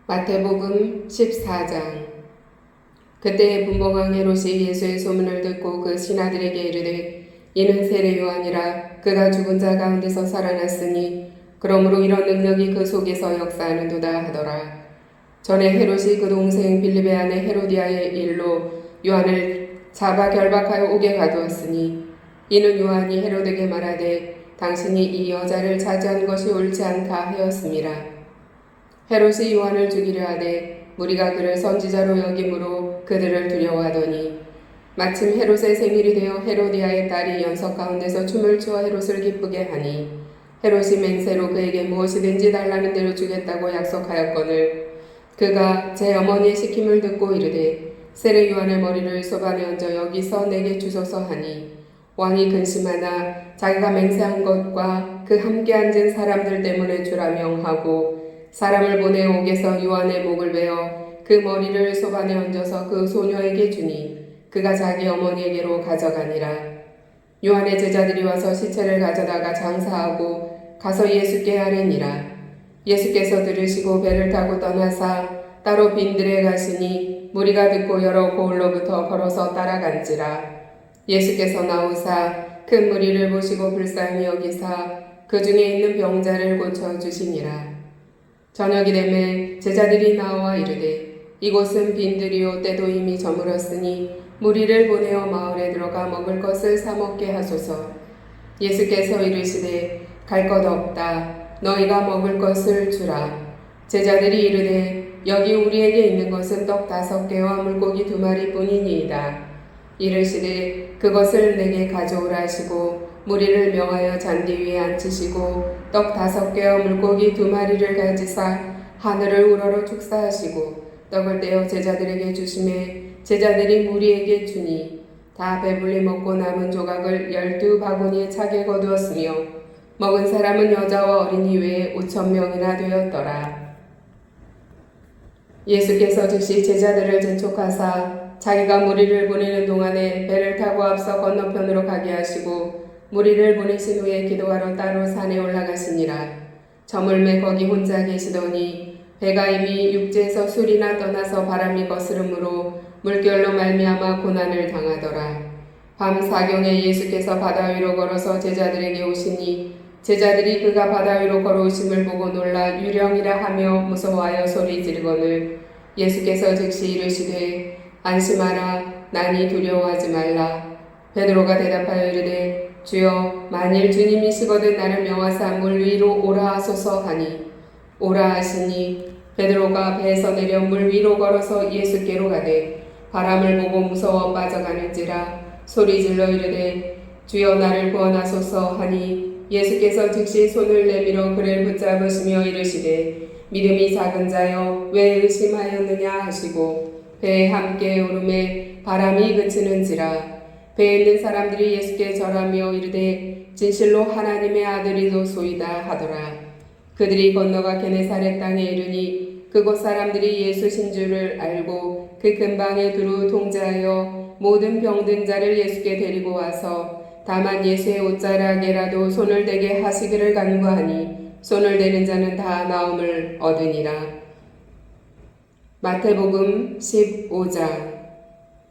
마태복음 14장. 그때 분봉왕 헤롯이 예수의 소문을 듣고 그 신하들에게 이르되 이는 세례 요한이라 그가 죽은 자 가운데서 살아났으니 그러므로 이런 능력이 그 속에서 역사하는도다 하더라. 전에 헤롯이 그 동생 빌립의 아내 헤로디아의 일로 요한을 잡아 결박하여 옥에 가두었으니 이는 요한이 헤롯에게 말하되 당신이 이 여자를 차지한 것이 옳지 않다 하였음이라. 헤롯이 요한을 죽이려 하되 무리가 그를 선지자로 여김으로 그들을 두려워하더니 마침 헤롯의 생일이 되어 헤로디아의 딸이 연석 가운데서 춤을 추어 헤롯을 기쁘게 하니 헤롯이 맹세로 그에게 무엇이든지 달라는 대로 주겠다고 약속하였거늘 그가 제 어머니의 시킴을 듣고 이르되 세례 요한의 머리를 소반에 얹어 여기서 내게 주소서 하니 왕이 근심하나 자기가 맹세한 것과 그 함께 앉은 사람들 때문에 주라 명하고 사람을 보내 옥에서 요한의 목을 베어 그 머리를 소반에 얹어서 그 소녀에게 주니 그가 자기 어머니에게로 가져가니라. 요한의 제자들이 와서 시체를 가져다가 장사하고 가서 예수께 아뢰니라. 예수께서 들으시고 배를 타고 떠나사 따로 빈들에 가시니 무리가 듣고 여러 고을로부터 걸어서 따라간지라. 예수께서 나오사 큰 무리를 보시고 불쌍히 여기사 그 중에 있는 병자를 고쳐주시니라. 저녁이 되매 제자들이 나와 이르되 이곳은 빈들이요 때도 이미 저물었으니 무리를 보내어 마을에 들어가 먹을 것을 사 먹게 하소서. 예수께서 이르시되 갈 것 없다. 너희가 먹을 것을 주라. 제자들이 이르되 여기 우리에게 있는 것은 떡 5개와 물고기 2마리 뿐이니이다. 이르시되 그것을 내게 가져오라 하시고 무리를 명하여 잔디 위에 앉히시고 떡 5개와 물고기 2마리를 가지사 하늘을 우러러 축사하시고 떡을 떼어 제자들에게 주시매 제자들이 무리에게 주니 다 배불리 먹고 남은 조각을 12바구니에 차게 거두었으며 먹은 사람은 여자와 어린이 외에 5,000명이나 되었더라. 예수께서 즉시 제자들을 재촉하사 자기가 무리를 보내는 동안에 배를 타고 앞서 건너편으로 가게 하시고 무리를 보내신 후에 기도하러 따로 산에 올라가시니라. 저물매 거기 혼자 계시더니 배가 이미 육지에서 술이나 떠나서 바람이 거스름으로 물결로 말미암아 고난을 당하더라. 밤 4경에 예수께서 바다 위로 걸어서 제자들에게 오시니 제자들이 그가 바다 위로 걸어오심을 보고 놀라 유령이라 하며 무서워하여 소리 지르거늘 예수께서 즉시 이르시되 안심하라 나니 두려워하지 말라. 베드로가 대답하여 이르되 주여 만일 주님이시거든 나를 명하사 물 위로 오라 하소서 하니 오라 하시니 베드로가 배에서 내려 물 위로 걸어서 예수께로 가되 바람을 보고 무서워 빠져가는지라 소리질러 이르되 주여 나를 구원하소서 하니 예수께서 즉시 손을 내밀어 그를 붙잡으시며 이르시되 믿음이 작은 자여 왜 의심하였느냐 하시고 배에 함께 오름에 바람이 그치는지라. 배에 있는 사람들이 예수께 절하며 이르되 진실로 하나님의 아들이로소이다 하더라. 그들이 건너가 게네사렛 땅에 이르니 그곳 사람들이 예수신 줄을 알고 그 근방에 두루 통제하여 모든 병든 자를 예수께 데리고 와서 다만 예수의 옷자락에라도 손을 대게 하시기를 간구하니 손을 대는 자는 다 나음을 얻으니라. 마태복음 15장.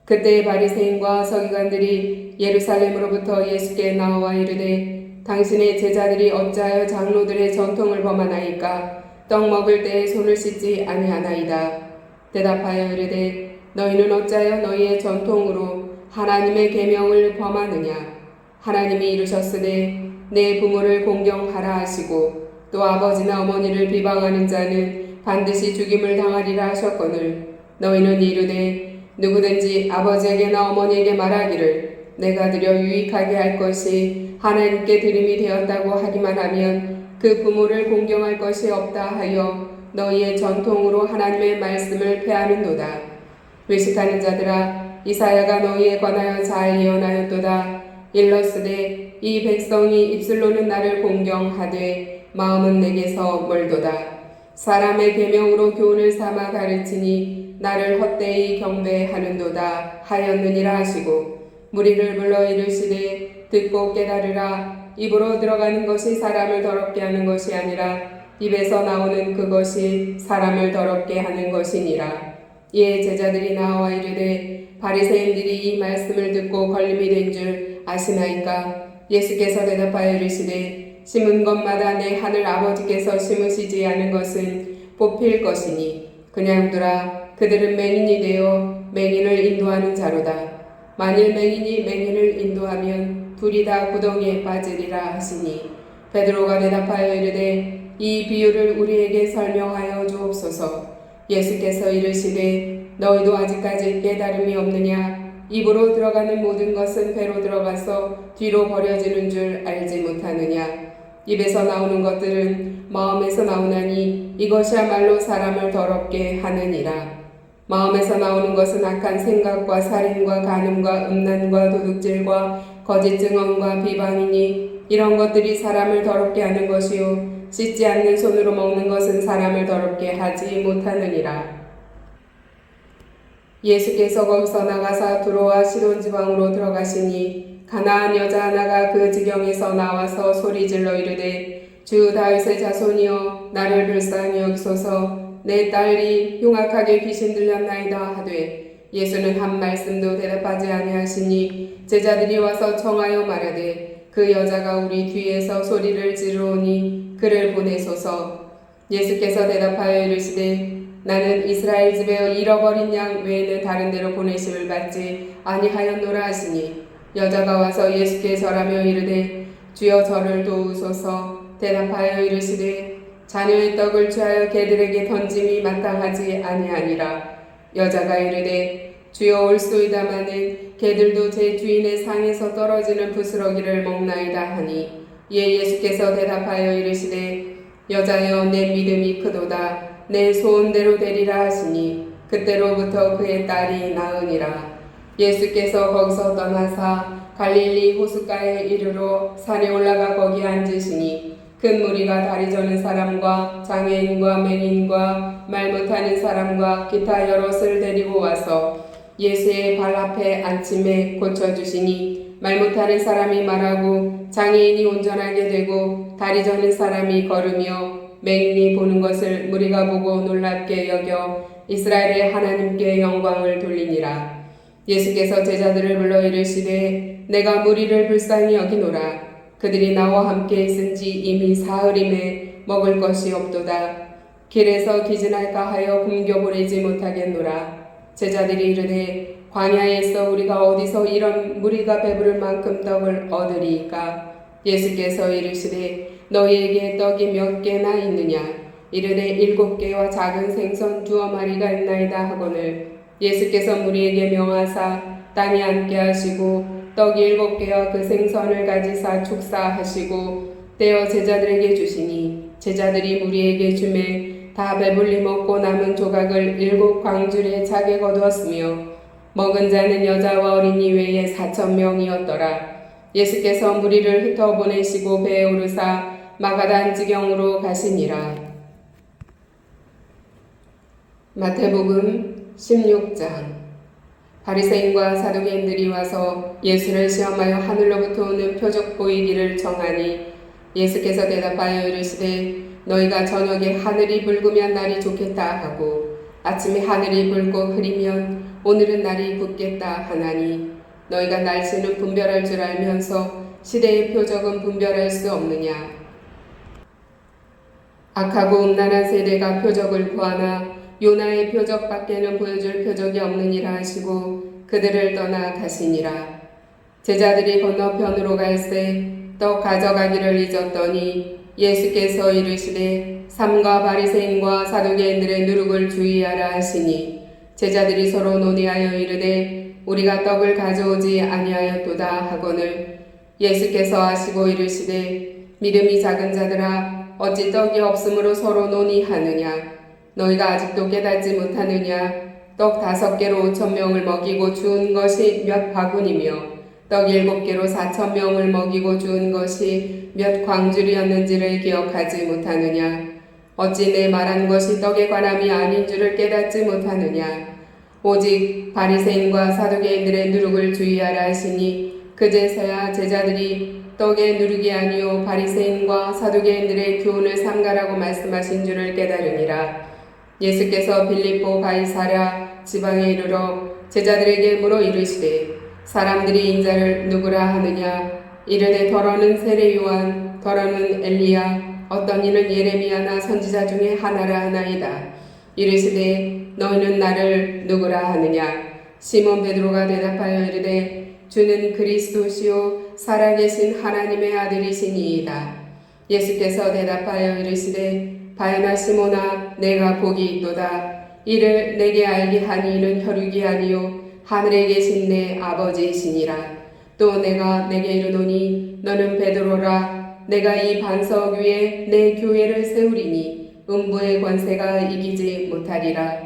그때 바리새인과 서기관들이 예루살렘으로부터 예수께 나와 이르되 당신의 제자들이 어찌하여 장로들의 전통을 범하나이까 떡 먹을 때에 손을 씻지 아니하나이다. 대답하여 이르되 너희는 어찌하여 너희의 전통으로 하나님의 계명을 범하느냐. 하나님이 이르셨으되 내 부모를 공경하라 하시고 또 아버지나 어머니를 비방하는 자는 반드시 죽임을 당하리라 하셨거늘 너희는 이르되 누구든지 아버지에게나 어머니에게 말하기를 내가 드려 유익하게 할 것이 하나님께 드림이 되었다고 하기만 하면 그 부모를 공경할 것이 없다 하여 너희의 전통으로 하나님의 말씀을 폐하는도다. 외식하는 자들아 이사야가 너희에 관하여 잘 예언하였도다. 일러스되 이 백성이 입술로는 나를 공경하되 마음은 내게서 멀도다. 사람의 계명으로 교훈을 삼아 가르치니 나를 헛되이 경배하는도다 하였느니라 하시고 무리를 불러 이르시되 듣고 깨달으라. 입으로 들어가는 것이 사람을 더럽게 하는 것이 아니라 입에서 나오는 그것이 사람을 더럽게 하는 것이니라. 이에 제자들이 나와 이르되 바리새인들이 이 말씀을 듣고 걸림이 된 줄 아시나이까? 예수께서 대답하여 이르시되 심은 것마다 내 하늘 아버지께서 심으시지 않은 것은 뽑힐 것이니 그냥두라. 그들은 맹인이 되어 맹인을 인도하는 자로다. 만일 맹인이 맹인을 인도하면 둘이 다 구덩이에 빠지리라 하시니 베드로가 대답하여 이르되 이 비유를 우리에게 설명하여 주옵소서. 예수께서 이르시되 너희도 아직까지 깨달음이 없느냐? 입으로 들어가는 모든 것은 배로 들어가서 뒤로 버려지는 줄 알지 못하느냐? 입에서 나오는 것들은 마음에서 나오나니 이것이야말로 사람을 더럽게 하느니라. 마음에서 나오는 것은 악한 생각과 살인과 간음과 음란과 도둑질과 거짓 증언과 비방이니 이런 것들이 사람을 더럽게 하는 것이요 씻지 않는 손으로 먹는 것은 사람을 더럽게 하지 못하느니라. 예수께서 거기서 나가사 두로와 시돈 지방으로 들어가시니 가나안 여자 하나가 그 지경에서 나와서 소리질러 이르되 주 다윗의 자손이여 나를 불쌍히 여기소서. 내 딸이 흉악하게 귀신 들렸나이다 하되 예수는 한 말씀도 대답하지 아니하시니 제자들이 와서 청하여 말하되 그 여자가 우리 뒤에서 소리를 지르오니 그를 보내소서. 예수께서 대답하여 이르시되 나는 이스라엘 집에 잃어버린 양 외에는 다른 데로 보내심을 받지 아니하였노라 하시니 여자가 와서 예수께 절하며 이르되 주여 저를 도우소서. 대답하여 이르시되 자녀의 떡을 취하여 개들에게 던짐이 마땅하지 아니하니라. 여자가 이르되 주여 올소이다마는 개들도 제 주인의 상에서 떨어지는 부스러기를 먹나이다 하니 이에 예수께서 대답하여 이르시되 여자여 내 믿음이 크도다. 내 소원대로 되리라 하시니 그때로부터 그의 딸이 나으니라. 예수께서 거기서 떠나사 갈릴리 호숫가에 이르러 산에 올라가 거기 앉으시니 큰 무리가 다리 저는 사람과 장애인과 맹인과 말 못하는 사람과 기타 여럿을 데리고 와서 예수의 발 앞에 앉힘에 고쳐주시니 말 못하는 사람이 말하고 장애인이 온전하게 되고 다리 저는 사람이 걸으며 맹인이 보는 것을 무리가 보고 놀랍게 여겨 이스라엘의 하나님께 영광을 돌리니라. 예수께서 제자들을 불러 이르시되 내가 무리를 불쌍히 여기노라. 그들이 나와 함께 있은지 이미 사흘임에 먹을 것이 없도다. 길에서 기진할까 하여 굶겨보내지 못하겠노라. 제자들이 이르되 광야에서 우리가 어디서 이런 무리가 배부를 만큼 떡을 얻으리이까? 예수께서 이르시되 너희에게 떡이 몇 개나 있느냐? 이르되 7개와 작은 생선 2마리가 있나이다 하거늘 예수께서 무리에게 명하사 땅에 앉게 하시고 떡 7개와 그 생선을 가지사 축사하시고 떼어 제자들에게 주시니 제자들이 무리에게 주매 다 배불리 먹고 남은 조각을 7 광줄에 차게 거두었으며 먹은 자는 여자와 어린이 외에 4,000명이었더라. 예수께서 무리를 흩어보내시고 배에 오르사 마가단 지경으로 가시니라. 마태복음 16장. 바리새인과 사두개인들이 와서 예수를 시험하여 하늘로부터 오는 표적 보이기를 청하니 예수께서 대답하여 이르시되 너희가 저녁에 하늘이 붉으면 날이 좋겠다 하고 아침에 하늘이 붉고 흐리면 오늘은 날이 굳겠다 하나니 너희가 날씨는 분별할 줄 알면서 시대의 표적은 분별할 수 없느냐? 악하고 음란한 세대가 표적을 구하나 요나의 표적밖에는 보여줄 표적이 없느니라 하시고 그들을 떠나 가시니라. 제자들이 건너편으로 갈새 떡 가져가기를 잊었더니 예수께서 이르시되 삼가 바리새인과 사두개인들의 누룩을 주의하라 하시니 제자들이 서로 논의하여 이르되 우리가 떡을 가져오지 아니하였도다 하거늘 예수께서 하시고 이르시되 믿음이 작은 자들아 어찌 떡이 없으므로 서로 논의하느냐? 너희가 아직도 깨닫지 못하느냐? 떡 5개로 5,000명을 먹이고 주운 것이 몇 바구니며 떡 7개로 4,000명을 먹이고 주운 것이 몇 광줄이었는지를 기억하지 못하느냐? 어찌 내 말한 것이 떡에 관함이 아닌 줄을 깨닫지 못하느냐? 오직 바리새인과 사두개인들의 누룩을 주의하라 하시니 그제서야 제자들이 떡에 누룩이 아니요 바리새인과 사두개인들의 교훈을 삼가라고 말씀하신 줄을 깨달으니라. 예수께서 빌립보 가이사랴 지방에 이르러 제자들에게 물어 이르시되 사람들이 인자를 누구라 하느냐. 이르되 더러는 세례 요한, 더러는 엘리야, 어떤 이는 예레미야나 선지자 중에 하나라 하나이다. 이르시되 너희는 나를 누구라 하느냐. 시몬 베드로가 대답하여 이르되 주는 그리스도시요 살아계신 하나님의 아들이시니이다. 예수께서 대답하여 이르시되 바요나 시몬아, 내가 복이 있도다. 이를 내게 알게 하니 이는 혈육이 아니요 하늘에 계신 내 아버지이시니라. 또 내가 내게 이르노니 너는 베드로라. 내가 이 반석 위에 내 교회를 세우리니 음부의 권세가 이기지 못하리라.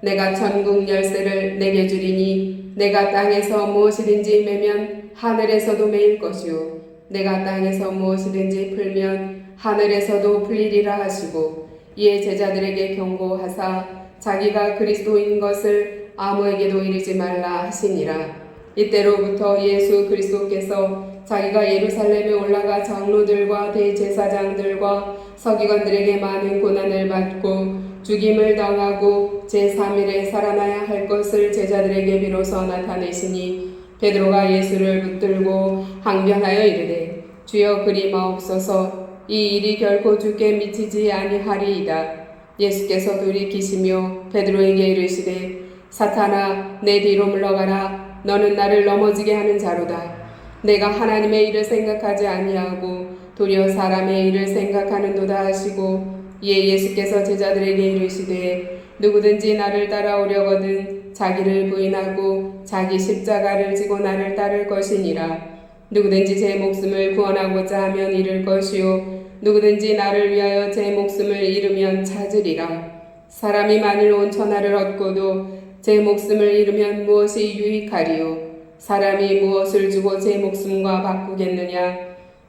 내가 천국 열쇠를 내게 주리니 내가 땅에서 무엇이든지 매면 하늘에서도 매일 것이요 내가 땅에서 무엇이든지 풀면 하늘에서도 풀리리라 하시고, 이에 제자들에게 경고하사 자기가 그리스도인 것을 아무에게도 이르지 말라 하시니라. 이때로부터 예수 그리스도께서 자기가 예루살렘에 올라가 장로들과 대제사장들과 서기관들에게 많은 고난을 받고 죽임을 당하고 제3일에 살아나야 할 것을 제자들에게 비로소 나타내시니, 베드로가 예수를 붙들고 항변하여 이르되 주여 그리 마옵소서. 이 일이 결코 주께 미치지 아니하리이다. 예수께서 돌이키시며 베드로에게 이르시되 사탄아, 내 뒤로 물러가라. 너는 나를 넘어지게 하는 자로다. 내가 하나님의 일을 생각하지 아니하고 도리어 사람의 일을 생각하는도다 하시고, 이에 예수께서 제자들에게 이르시되 누구든지 나를 따라오려거든 자기를 부인하고 자기 십자가를 지고 나를 따를 것이니라. 누구든지 제 목숨을 구원하고자 하면 잃을 것이요 누구든지 나를 위하여 제 목숨을 잃으면 찾으리라. 사람이 만일 온 천하를 얻고도 제 목숨을 잃으면 무엇이 유익하리요. 사람이 무엇을 주고 제 목숨과 바꾸겠느냐.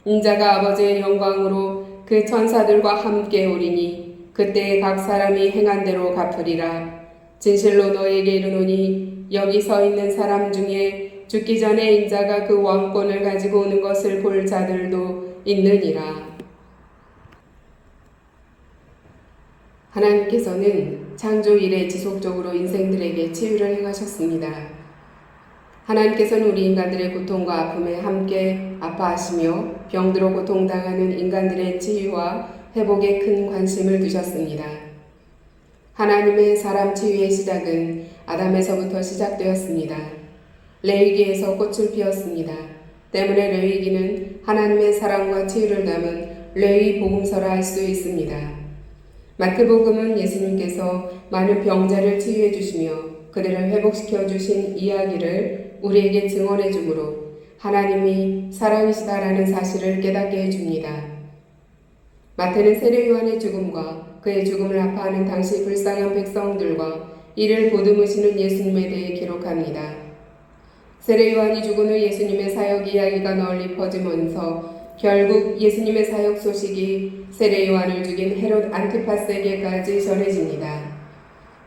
인자가 아버지의 영광으로 그 천사들과 함께 오리니 그때 각 사람이 행한 대로 갚으리라. 진실로 너에게 이르노니 여기 서 있는 사람 중에 죽기 전에 인자가 그 왕권을 가지고 오는 것을 볼 자들도 있느니라. 하나님께서는 창조 이래 지속적으로 인생들에게 치유를 행하셨습니다. 하나님께서는 우리 인간들의 고통과 아픔에 함께 아파하시며 병들어 고통당하는 인간들의 치유와 회복에 큰 관심을 두셨습니다. 하나님의 사람 치유의 시작은 아담에서부터 시작되었습니다. 레위기에서 꽃을 피웠습니다. 때문에 레위기는 하나님의 사랑과 치유를 담은 레위 복음서라 할 수 있습니다. 마태복음은 예수님께서 많은 병자를 치유해 주시며 그들을 회복시켜 주신 이야기를 우리에게 증언해 주므로 하나님이 사랑이시다라는 사실을 깨닫게 해줍니다. 마태는 세례 요한의 죽음과 그의 죽음을 아파하는 당시 불쌍한 백성들과 이를 보듬으시는 예수님에 대해 기록합니다. 세례 요한이 죽은 후 예수님의 사역 이야기가 널리 퍼지면서 결국 예수님의 사역 소식이 세례 요한을 죽인 헤롯 안티파스에게까지 전해집니다.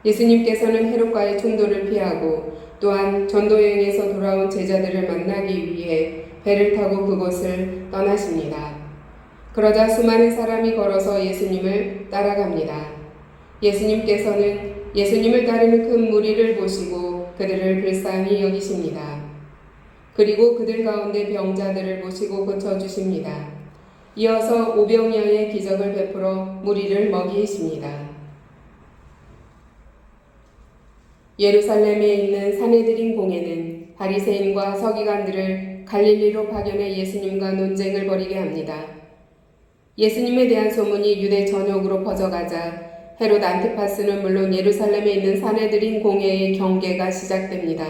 예수님께서는 헤롯과의 충돌을 피하고 또한 전도여행에서 돌아온 제자들을 만나기 위해 배를 타고 그곳을 떠나십니다. 그러자 수많은 사람이 걸어서 예수님을 따라갑니다. 예수님께서는 예수님을 따르는 큰 무리를 보시고 그들을 불쌍히 여기십니다. 그리고 그들 가운데 병자들을 보시고 고쳐주십니다. 이어서 오병이어의 기적을 베풀어 무리를 먹이십니다. 예루살렘에 있는 사내들인 공회는 바리새인과 서기관들을 갈릴리로 파견해 예수님과 논쟁을 벌이게 합니다. 예수님에 대한 소문이 유대 전역으로 퍼져가자 헤롯 안티파스는 물론 예루살렘에 있는 사내들인 공회의 경계가 시작됩니다.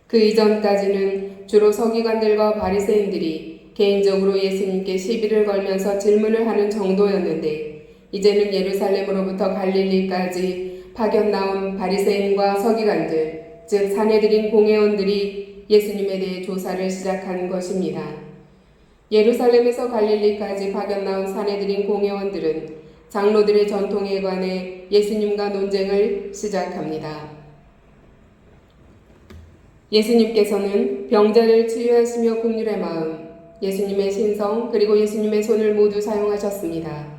그 이전까지는 주로 서기관들과 바리새인들이 개인적으로 예수님께 시비를 걸면서 질문을 하는 정도였는데, 이제는 예루살렘으로부터 갈릴리까지 파견 나온 바리새인과 서기관들, 즉 사내들인 공회원들이 예수님에 대해 조사를 시작한 것입니다. 예루살렘에서 갈릴리까지 파견 나온 사내들인 공회원들은 장로들의 전통에 관해 예수님과 논쟁을 시작합니다. 예수님께서는 병자를 치유하시며 긍휼의 마음, 예수님의 신성, 그리고 예수님의 손을 모두 사용하셨습니다.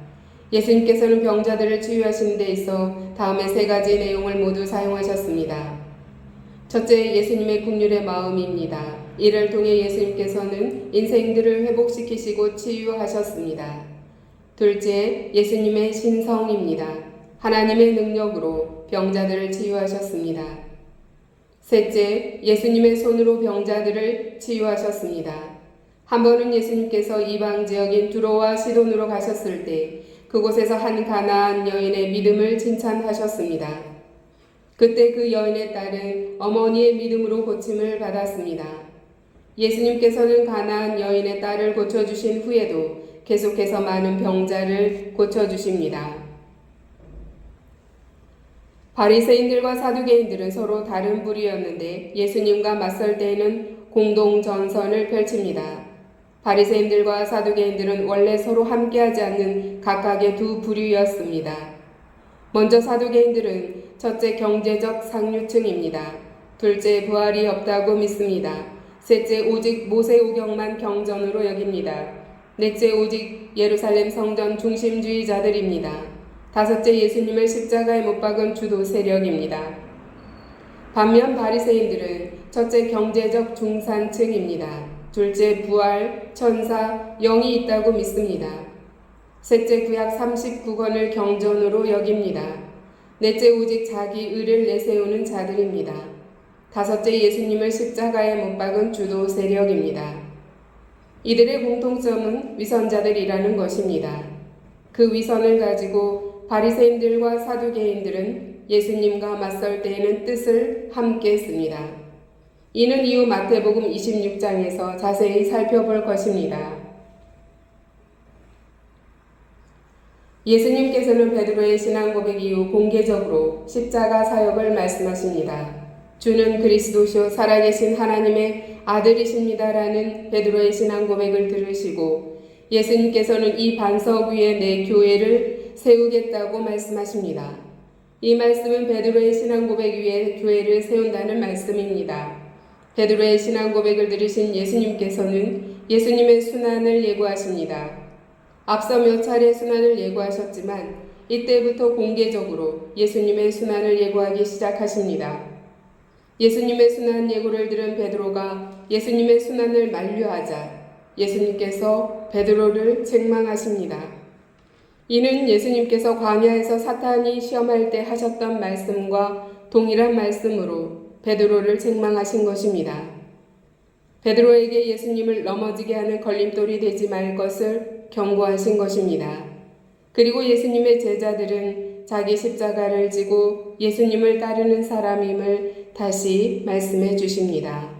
예수님께서는 병자들을 치유하시는 데 있어 다음의 세 가지 내용을 모두 사용하셨습니다. 첫째, 예수님의 긍휼의 마음입니다. 이를 통해 예수님께서는 인생들을 회복시키시고 치유하셨습니다. 둘째, 예수님의 신성입니다. 하나님의 능력으로 병자들을 치유하셨습니다. 셋째, 예수님의 손으로 병자들을 치유하셨습니다. 한 번은 예수님께서 이방 지역인 두로와 시돈으로 가셨을 때 그곳에서 한 가나안 여인의 믿음을 칭찬하셨습니다. 그때 그 여인의 딸은 어머니의 믿음으로 고침을 받았습니다. 예수님께서는 가나안 여인의 딸을 고쳐주신 후에도 계속해서 많은 병자를 고쳐주십니다. 바리새인들과 사두개인들은 서로 다른 부류였는데 예수님과 맞설 때에는 공동 전선을 펼칩니다. 바리새인들과 사두개인들은 원래 서로 함께하지 않는 각각의 두 부류였습니다. 먼저 사두개인들은 첫째 경제적 상류층입니다. 둘째 부활이 없다고 믿습니다. 셋째 오직 모세오경만 경전으로 여깁니다. 넷째 오직 예루살렘 성전 중심주의자들입니다. 다섯째 예수님을 십자가에 못 박은 주도 세력입니다. 반면 바리새인들은 첫째 경제적 중산층입니다. 둘째 부활, 천사, 영이 있다고 믿습니다. 셋째 구약 39권을 경전으로 여깁니다. 넷째 오직 자기 의를 내세우는 자들입니다. 다섯째 예수님을 십자가에 못 박은 주도 세력입니다. 이들의 공통점은 위선자들이라는 것입니다. 그 위선을 가지고 바리새인들과 사두개인들은 예수님과 맞설 때에는 뜻을 함께 씁니다. 이는 이후 마태복음 26장에서 자세히 살펴볼 것입니다. 예수님께서는 베드로의 신앙 고백 이후 공개적으로 십자가 사역을 말씀하십니다. 주는 그리스도시요 살아계신 하나님의 아들이십니다라는 베드로의 신앙 고백을 들으시고 예수님께서는 이 반석 위에 내 교회를 세우겠다고 말씀하십니다. 이 말씀은 베드로의 신앙 고백 위에 교회를 세운다는 말씀입니다. 베드로의 신앙 고백을 들으신 예수님께서는 예수님의 순환을 예고하십니다. 앞서 몇 차례 순환을 예고하셨지만 이때부터 공개적으로 예수님의 순환을 예고하기 시작하십니다. 예수님의 순환 예고를 들은 베드로가 예수님의 순환을 만류하자 예수님께서 베드로를 책망하십니다. 이는 예수님께서 광야에서 사탄이 시험할 때 하셨던 말씀과 동일한 말씀으로 베드로를 책망하신 것입니다. 베드로에게 예수님을 넘어지게 하는 걸림돌이 되지 말 것을 경고하신 것입니다. 그리고 예수님의 제자들은 자기 십자가를 지고 예수님을 따르는 사람임을 다시 말씀해 주십니다.